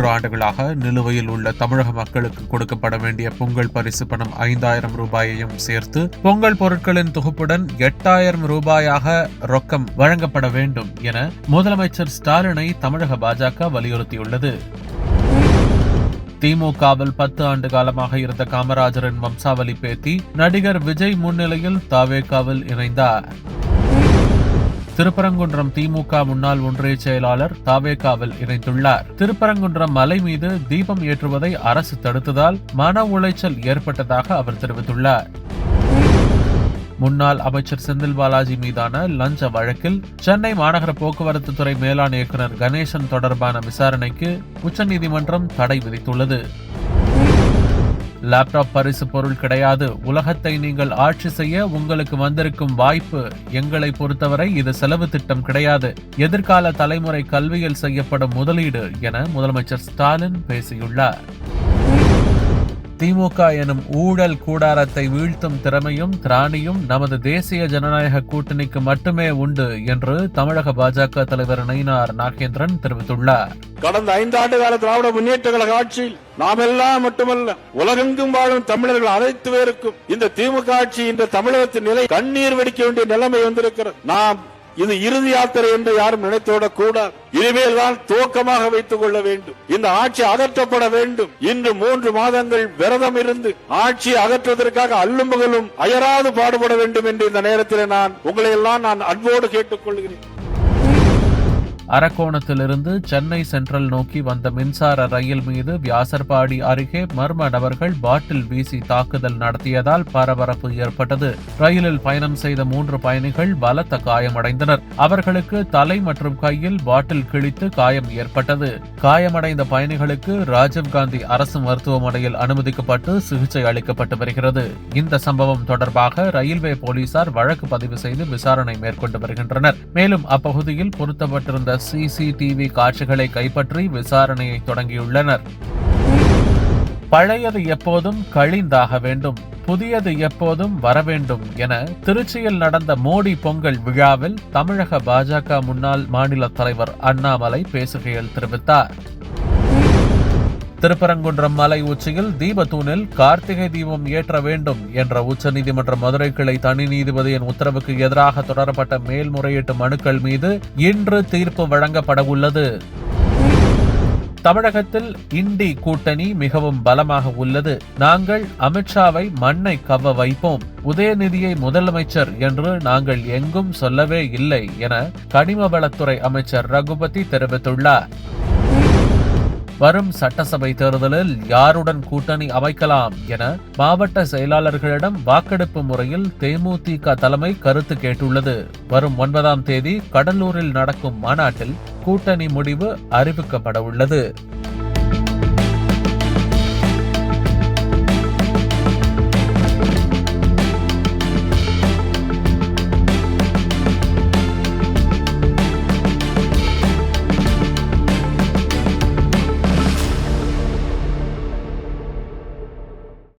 3 ஆண்டுகளாக நிலுவையில் உள்ள தமிழக மக்களுக்கு கொடுக்கப்பட வேண்டிய பொங்கல் பரிசு பணம் 5000 ரூபாயையும் சேர்த்து பொங்கல் பொருட்களின் தொகுப்புடன் 8000 ரூபாயாக ரொக்கம் வழங்கப்பட வேண்டும் என முதலமைச்சர் ஸ்டாலினை தமிழக பாஜக வலியுறுத்தியுள்ளது. திமுகவில் 10 ஆண்டு காலமாக இருந்த காமராஜரின் வம்சாவளி பேத்தி நடிகர் விஜய் முன்னிலையில் தவேகாவில் இணைந்தார். திருப்பரங்குன்றம் திமுக முன்னாள் ஒன்றிய செயலாளர் தவேகாவில் இணைந்துள்ளார். திருப்பரங்குன்றம் மலை மீது தீபம் ஏற்றுவதை அரசு தடுத்ததால் மன உளைச்சல் ஏற்பட்டதாக அவர் தெரிவித்துள்ளார். முன்னாள் அமைச்சர் செந்தில் பாலாஜி மீதான லஞ்ச வழக்கில் சென்னை மாநகர போக்குவரத்து துறை மேலாண் இயக்குநர் கணேசன் தொடர்பான விசாரணைக்கு உச்சநீதிமன்றம் தடை விதித்துள்ளது. லேப்டாப் பரிசு பொருள் கிடையாது, உலகத்தை நீங்கள் ஆட்சி செய்ய உங்களுக்கு வந்திருக்கும் வாய்ப்பு. எங்களை பொறுத்தவரை இது செலவு திட்டம் கிடையாது, எதிர்கால தலைமுறை கல்வியில் செய்யப்படும் முதலீடு என முதலமைச்சர் ஸ்டாலின் பேசியுள்ளார். திமுக எனும் ஊழல் கூடாரத்தை வீழ்த்தும் திறமையும் திராணியும் நமது தேசிய ஜனநாயக கூட்டணிக்கு மட்டுமே உண்டு என்று தமிழக பாஜக தலைவர் நயினார் நாகேந்திரன் தெரிவித்துள்ளார். கடந்த 5 ஆண்டு கால திராவிட முன்னேற்ற கழக ஆட்சியில் நாம் எல்லாம் மட்டுமல்ல உலகெங்கும் வாழும் தமிழர்கள் அனைத்து பேருக்கும் இந்த திமுக ஆட்சி இந்த தமிழகத்தின் நிலை கண்ணீர் வெடிக்க வேண்டிய நிலைமை வந்திருக்கிறது. நாம் இது இறுதி யாத்திரை என்று யாரும் நினைத்துவிடக் கூடாது. இனிமேல் தான் துவக்கமாக வைத்துக் கொள்ள வேண்டும். இந்த ஆட்சி அகற்றப்பட வேண்டும். இன்று 3 மாதங்கள் விரதம் இருந்து ஆட்சியை அகற்றுவதற்காக அல்லும் பகலும் அயராது பாடுபட வேண்டும் என்று இந்த நேரத்தில் உங்களை எல்லாம் நான் அன்போடு கேட்டுக் கொள்கிறேன். அரக்கோணத்திலிருந்து சென்னை சென்ட்ரல் நோக்கி வந்த மின்சார ரயில் மீது வியாசர்பாடி அருகே மர்ம நபர்கள் பாட்டில் வீசி தாக்குதல் நடத்தியதால் பரபரப்பு ஏற்பட்டது. ரயிலில் பயணம் செய்த 3 பயணிகள் பலத்த காயமடைந்தனர். அவர்களுக்கு தலை மற்றும் கையில் பாட்டில் கிழித்து காயம் ஏற்பட்டது. காயமடைந்த பயணிகளுக்கு ராஜீவ்காந்தி அரசு மருத்துவமனையில் அனுமதிக்கப்பட்டு சிகிச்சை அளிக்கப்பட்டு வருகிறது. இந்த சம்பவம் தொடர்பாக ரயில்வே போலீசார் வழக்கு பதிவு செய்து விசாரணை மேற்கொண்டு வருகின்றனர். மேலும் அப்பகுதியில் பொருத்தப்பட்டிருந்த சிசிடிவி காட்சிகளை கைப்பற்றி விசாரணையை தொடங்கியுள்ளனர். பழையது எப்போதும் கழிந்தாக வேண்டும், புதியது எப்போதும் வரவேண்டும் என திருச்சியில் நடந்த மோடி பொங்கல் விழாவில் தமிழக பாஜக முன்னாள் மாநில தலைவர் அண்ணாமலை பேசுகையில் தெரிவித்தார். திருப்பரங்குன்றம் மலை உச்சியில் தீபத்தூணில் கார்த்திகை தீபம் ஏற்ற வேண்டும் என்ற உச்சநீதிமன்ற மதுரை கிளை தனி நீதிபதியின் உத்தரவுக்கு எதிராக தொடரப்பட்ட மேல்முறையீட்டு மனுக்கள் மீது இன்று தீர்ப்பு வழங்கப்பட உள்ளது. தமிழகத்தில் இண்டி கூட்டணி மிகவும் பலமாக உள்ளது. நாங்கள் அமித்ஷாவை மண்ணை கவ்வ வைப்போம், உதயநிதியை முதலமைச்சர் என்று நாங்கள் எங்கும் சொல்லவே இல்லை என கனிமவளத்துறை அமைச்சர் ரகுபதி தெரிவித்துள்ளார். வரும் சட்டசபை தேர்தலில் யாருடன் கூட்டணி அமைக்கலாம் என மாவட்ட செயலாளர்களிடம் வாக்கெடுப்பு முறையில் தேமுதிக தலைமை கருத்து கேட்டுள்ளது. வரும் 9ஆம் தேதி கடலூரில் நடக்கும் மாநாட்டில் கூட்டணி முடிவு அறிவிக்கப்பட உள்ளது.